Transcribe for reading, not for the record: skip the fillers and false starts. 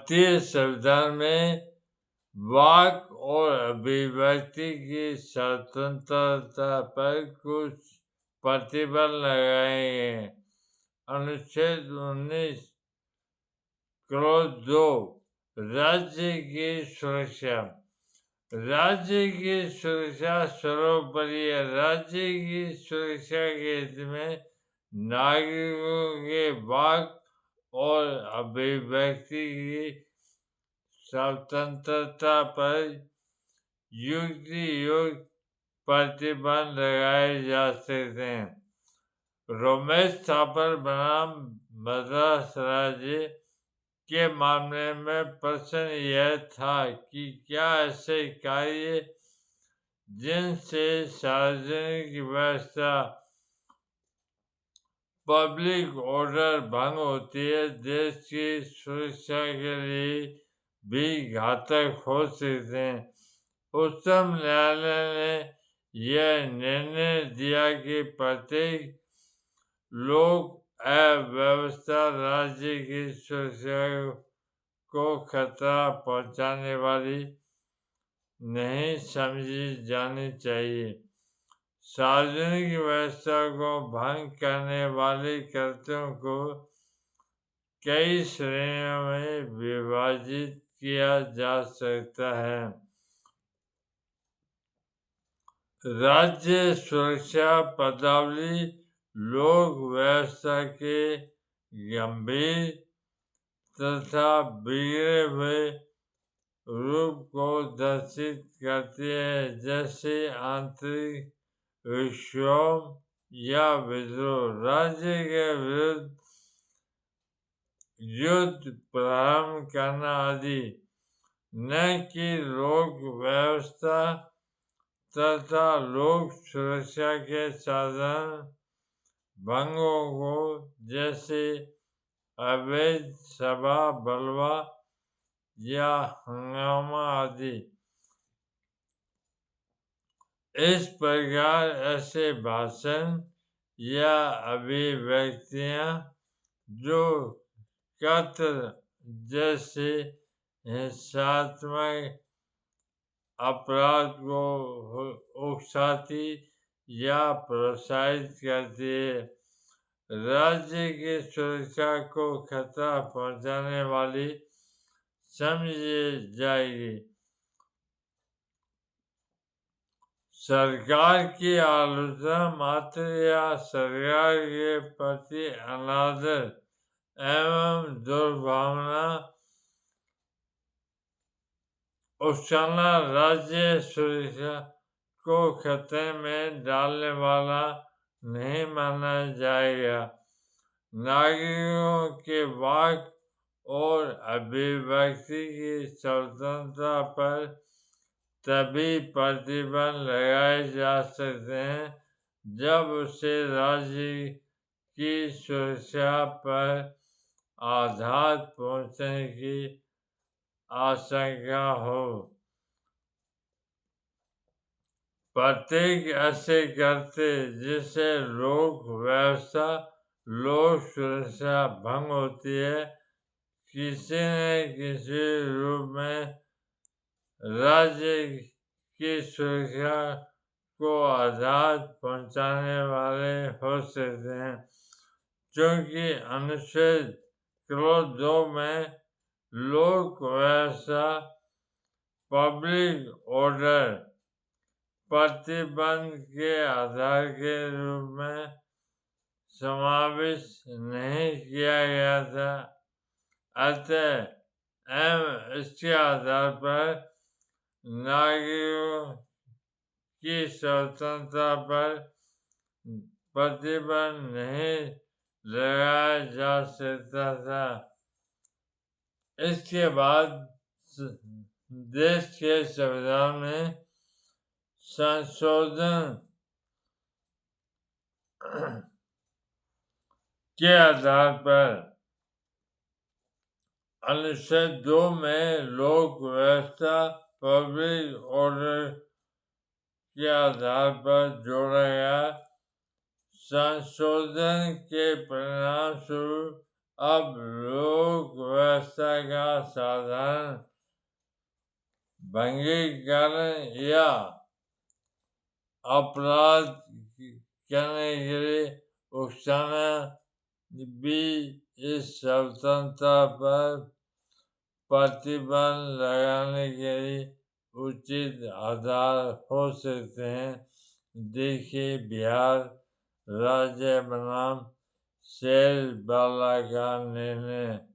भारतीय संविधान में वाक और अभिव्यक्ति की स्वतंत्रता पर कुछ प्रतिबंध लगाए हैं। अनुच्छेद 19 क्लॉज 2 राज्य की सुरक्षा। राज्य की सुरक्षा सर्वोपरि है। राज्य की सुरक्षा के हित में नागरिकों के वाक और अभिव्यक्ति की स्वतंत्रता पर युक्ति युक्त प्रतिबंध लगाए जा सकते हैं। रोमेश थापर बनाम मद्रास राज्य के मामले में प्रश्न यह था कि क्या ऐसे कार्य जिनसे सार्वजनिक व्यवस्था पब्लिक ऑर्डर भंग होती है देश की सुरक्षा के लिए भी घातक हो सकते हैं। उच्चतम न्यायालय ने यह निर्णय दिया कि प्रत्येक लोक अव्यवस्था राज्य की सुरक्षा को खतरा पहुंचाने वाली नहीं समझी जानी चाहिए। सार्वजनिक व्यवस्था को भंग करने वाले कृत्यों को कई श्रेणियों में विभाजित किया जा सकता है। राज्य सुरक्षा पदावली लोक व्यवस्था के गंभीर तथा बिगड़े हुए रूप को दर्शित करती है, जैसे आंतरिक विक्षोभ या विद्रोह, राज्य के विरुद्ध युद्ध प्रारंभ करना आदि, न कि लोक व्यवस्था तथा लोक सुरक्षा के साधारण भंगों को, जैसे अवैध सभा बलवा या हंगामा आदि। इस प्रकार ऐसे भाषण या अभिव्यक्तियां जो कत्ल जैसे हिंसात्मक अपराध को उकसाती या प्रोत्साहित करती है, राज्य की सुरक्षा को खतरा पहुंचाने वाली समझी जाएगी। सरकार की आलोचना मात्र या सरकार के प्रति अनादर एवं दुर्भावना उकसाना राज्य सुरक्षा को खतरे में डालने वाला नहीं माना जाएगा। नागरिकों के वाक और अभिव्यक्ति की स्वतंत्रता पर तभी प्रतिबंध लगाए जा सकते हैं जब उसे राज्य की सुरक्षा पर आघात पहुंचने की आशंका हो। प्रत्येक ऐसे कृत्य जिससे लोक व्यवस्था लोक सुरक्षा भंग होती है, किसी न किसी रूप में राज्य की सुरक्षा को आघात पहुंचाने वाले हो सकते हैं। क्योंकि अनुच्छेद क्लॉज 2 में लोक व्यवस्था पब्लिक ऑर्डर प्रतिबंध के आधार के रूप में समावेश नहीं किया गया था। अतः इसके आधार पर नागरिकों की स्वतंत्रता पर प्रतिबंध नहीं लगाया जा सकता था। इसके बाद देश के संविधान में संशोधन के आधार पर अनुच्छेद 2 में लोक व्यवस्था पब्लिक ऑर्डर के आधार पर जोड़ा गया। संशोधन के परिणाम स्वरूप अब लोक व्यवस्था का साधारण भंगीकरण या अपराध करने के लिए उकसाना भी इस स्वतंत्रता पर प्रतिबंध लगाने के लिए उचित आधार हो सकते हैं। देखिए बिहार राज्य बनाम शेर बाला का निर्णय।